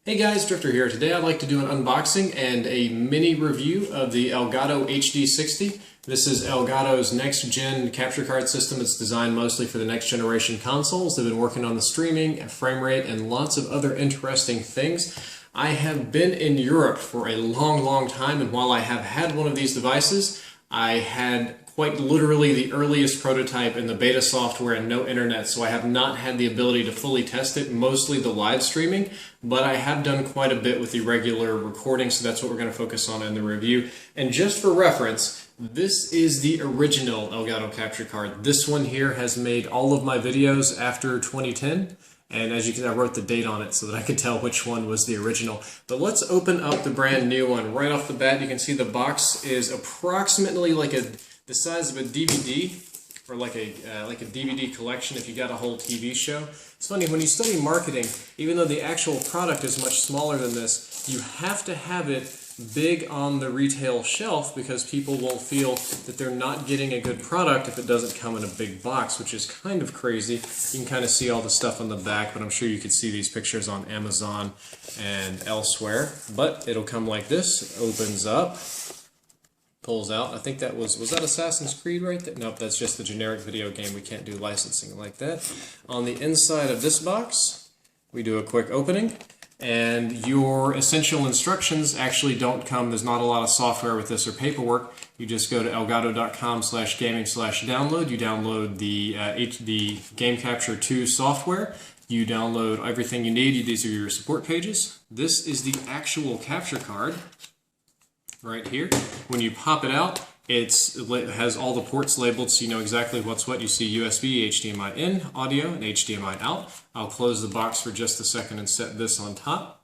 Hey guys, Drifter here. Today I'd like to do an unboxing and a mini review of the Elgato HD60. This is Elgato's next-gen capture card system. It's designed mostly for the next-generation consoles. They've been working on the streaming, frame rate, and lots of other interesting things. I have been in Europe for a long time, and while I have had one of these devices, I had quite literally the earliest prototype in the beta software and no internet, so I have not had the ability to fully test it, mostly the live streaming, but I have done quite a bit with the regular recording, so that's what we're going to focus on in the review. And just for reference, this is the original Elgato capture card. This one here has made all of my videos after 2010. And as you can see, I wrote the date on it so that I could tell which one was the original. But let's open up the brand new one. Right off the bat, you can see the box is approximately like the size of a DVD, or like a DVD collection if you got a whole TV show. It's funny, when you study marketing, even though the actual product is much smaller than this, you have to have it big on the retail shelf because people will feel that they're not getting a good product if it doesn't come in a big box, which is kind of crazy. You can kind of see all the stuff on the back, but I'm sure you could see these pictures on Amazon and elsewhere. But it'll come like this. It opens up, pulls out. I think that was that Assassin's Creed right there? Nope, that's just the generic video game. We can't do licensing like that. On the inside of this box, we do a quick opening. And your essential instructions actually don't come. There's not a lot of software with this or paperwork. You just go to elgato.com/gaming/download. You download the Game Capture 2 software. You download everything you need. These are your support pages. This is the actual capture card right here. When you pop it out, it has all the ports labeled so you know exactly what's what. You see USB, HDMI in, audio, and HDMI out. I'll close the box for just a second and set this on top.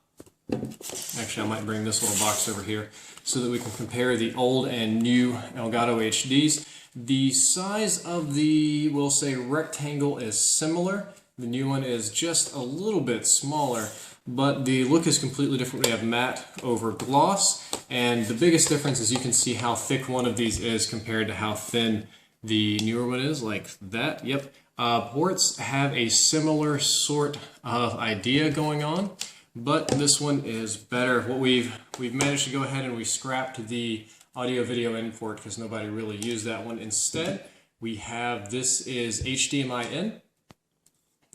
Actually, I might bring this little box over here so that we can compare the old and new Elgato HDs. The size of the, we'll say, rectangle is similar. The new one is just a little bit smaller, but the look is completely different. We have matte over gloss, and the biggest difference is you can see how thick one of these is compared to how thin the newer one is, like that. Yep. Ports have a similar sort of idea going on, but this one is better. What we've managed to go ahead and we scrapped the audio video in port because nobody really used that one. Instead, we have, this is HDMI in.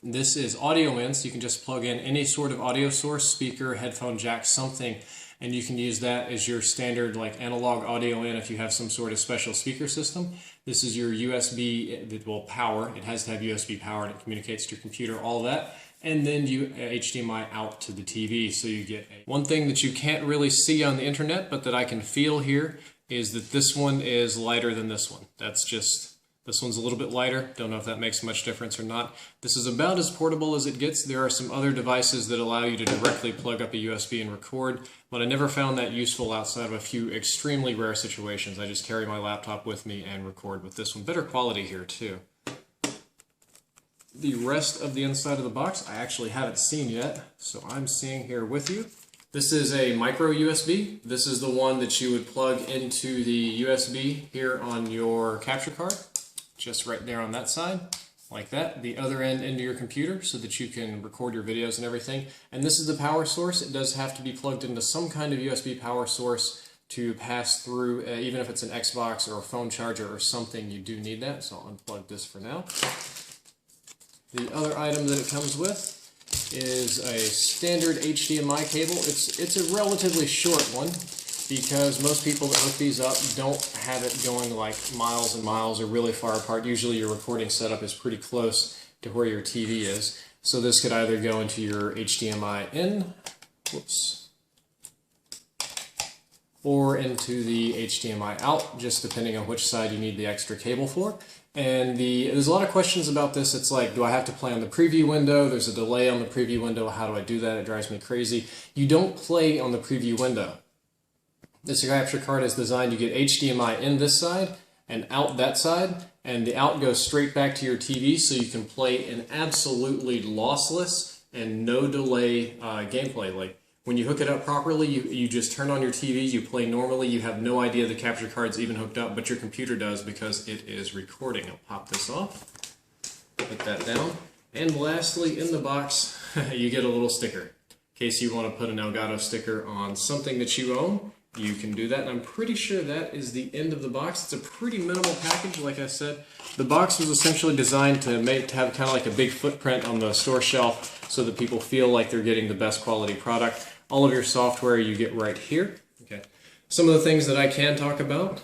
This is audio in, so you can just plug in any sort of audio source, speaker, headphone jack, something, and you can use that as your standard like analog audio in if you have some sort of special speaker system. This is your USB, well, power. It has to have USB power and it communicates to your computer, all that. And then you HDMI out to the TV, so you get one thing that you can't really see on the internet, but that I can feel here, is that this one is lighter than this one. That's just... This one's a little bit lighter. Don't know if that makes much difference or not. This is about as portable as it gets. There are some other devices that allow you to directly plug up a USB and record, but I never found that useful outside of a few extremely rare situations. I just carry my laptop with me and record with this one. Better quality here too. The rest of the inside of the box I actually haven't seen yet, so I'm seeing here with you. This is a micro USB. This is the one that you would plug into the USB here on your capture card. Just right there on that side, like that. The other end into your computer so that you can record your videos and everything. And this is the power source. It does have to be plugged into some kind of USB power source to pass through, even if it's an Xbox or a phone charger or something, you do need that. So I'll unplug this for now. The other item that it comes with is a standard HDMI cable. It's a relatively short one, because most people that hook these up don't have it going like miles and miles or really far apart. Usually your recording setup is pretty close to where your TV is. So this could either go into your HDMI in, whoops, or into the HDMI out, just depending on which side you need the extra cable for. And there's a lot of questions about this. It's like, do I have to play on the preview window? There's a delay on the preview window. How do I do that? It drives me crazy. You don't play on the preview window. This capture card is designed, you get HDMI in this side and out that side, and the out goes straight back to your TV, so you can play an absolutely lossless and no delay gameplay. Like when you hook it up properly, you just turn on your TV, you play normally, you have no idea the capture card's even hooked up, but your computer does because it is recording. I'll pop this off, put that down, and lastly in the box you get a little sticker. case you want to put an Elgato sticker on something that you own. You can do that, and I'm pretty sure that is the end of the box. It's a pretty minimal package, like I said. The box was essentially designed to have kind of like a big footprint on the store shelf so that people feel like they're getting the best quality product. All of your software you get right here. Okay. Some of the things that I can talk about.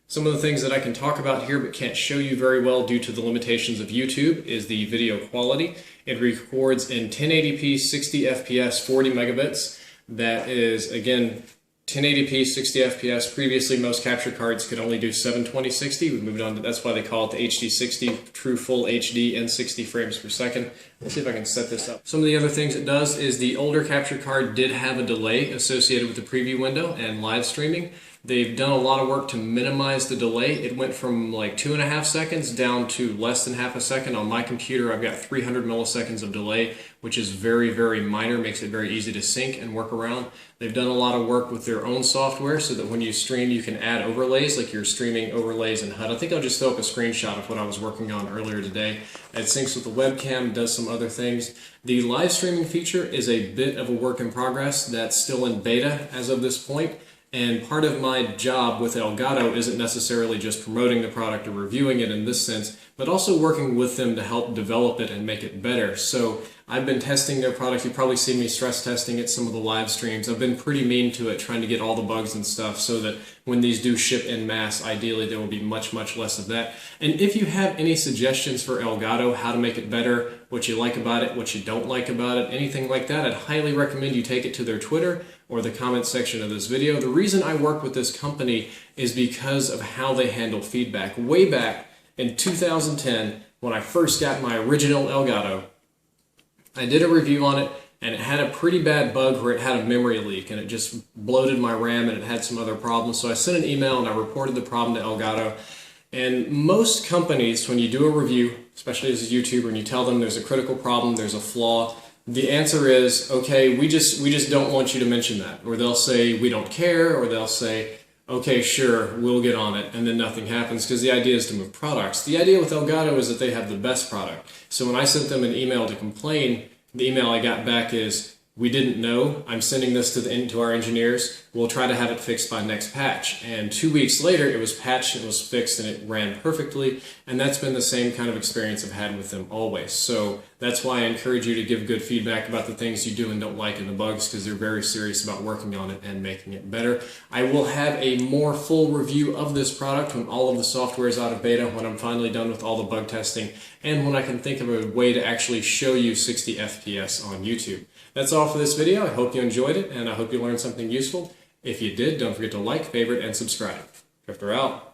Some of the things that I can talk about here but can't show you very well due to the limitations of YouTube is the video quality. It records in 1080p, 60 FPS, 40 megabits. That is, again, 1080p, 60 FPS. Previously, most capture cards could only do 720/60. We moved on to, that's why they call it the HD60, true full HD and 60 frames per second. Let's see if I can set this up. Some of the other things it does is the older capture card did have a delay associated with the preview window and live streaming. They've done a lot of work to minimize the delay. It went from like 2.5 seconds down to less than half a second. On my computer, I've got 300 milliseconds of delay, which is very, very minor, makes it very easy to sync and work around. They've done a lot of work with their own software so that when you stream, you can add overlays, like you're streaming overlays in HUD. I think I'll just throw up a screenshot of what I was working on earlier today. It syncs with the webcam, does some other things. The live streaming feature is a bit of a work in progress that's still in beta as of this point. And part of my job with Elgato isn't necessarily just promoting the product or reviewing it in this sense, but also working with them to help develop it and make it better. So I've been testing their product. You've probably seen me stress testing it, some of the live streams. I've been pretty mean to it, trying to get all the bugs and stuff so that when these do ship en masse, ideally there will be much, much less of that. And if you have any suggestions for Elgato, how to make it better, what you like about it, what you don't like about it, anything like that, I'd highly recommend you take it to their Twitter or the comment section of this video. The reason I work with this company is because of how they handle feedback. Way back in 2010, when I first got my original Elgato, I did a review on it, and it had a pretty bad bug where it had a memory leak, and it just bloated my RAM, and it had some other problems. So I sent an email, and I reported the problem to Elgato. And most companies, when you do a review, especially as a YouTuber, and you tell them there's a critical problem, there's a flaw, the answer is, okay, we just don't want you to mention that. Or they'll say, we don't care, or they'll say, okay, sure, we'll get on it, and then nothing happens, because the idea is to move products. The idea with Elgato is that they have the best product. So when I sent them an email to complain, the email I got back is, we didn't know, I'm sending this to our engineers, we'll try to have it fixed by next patch. And 2 weeks later, it was patched, it was fixed, and it ran perfectly, and that's been the same kind of experience I've had with them always. So that's why I encourage you to give good feedback about the things you do and don't like and the bugs, because they're very serious about working on it and making it better. I will have a more full review of this product when all of the software is out of beta, when I'm finally done with all the bug testing, and when I can think of a way to actually show you 60 FPS on YouTube. That's all for this video. I hope you enjoyed it, and I hope you learned something useful. If you did, don't forget to like, favorite, and subscribe. Drifter out.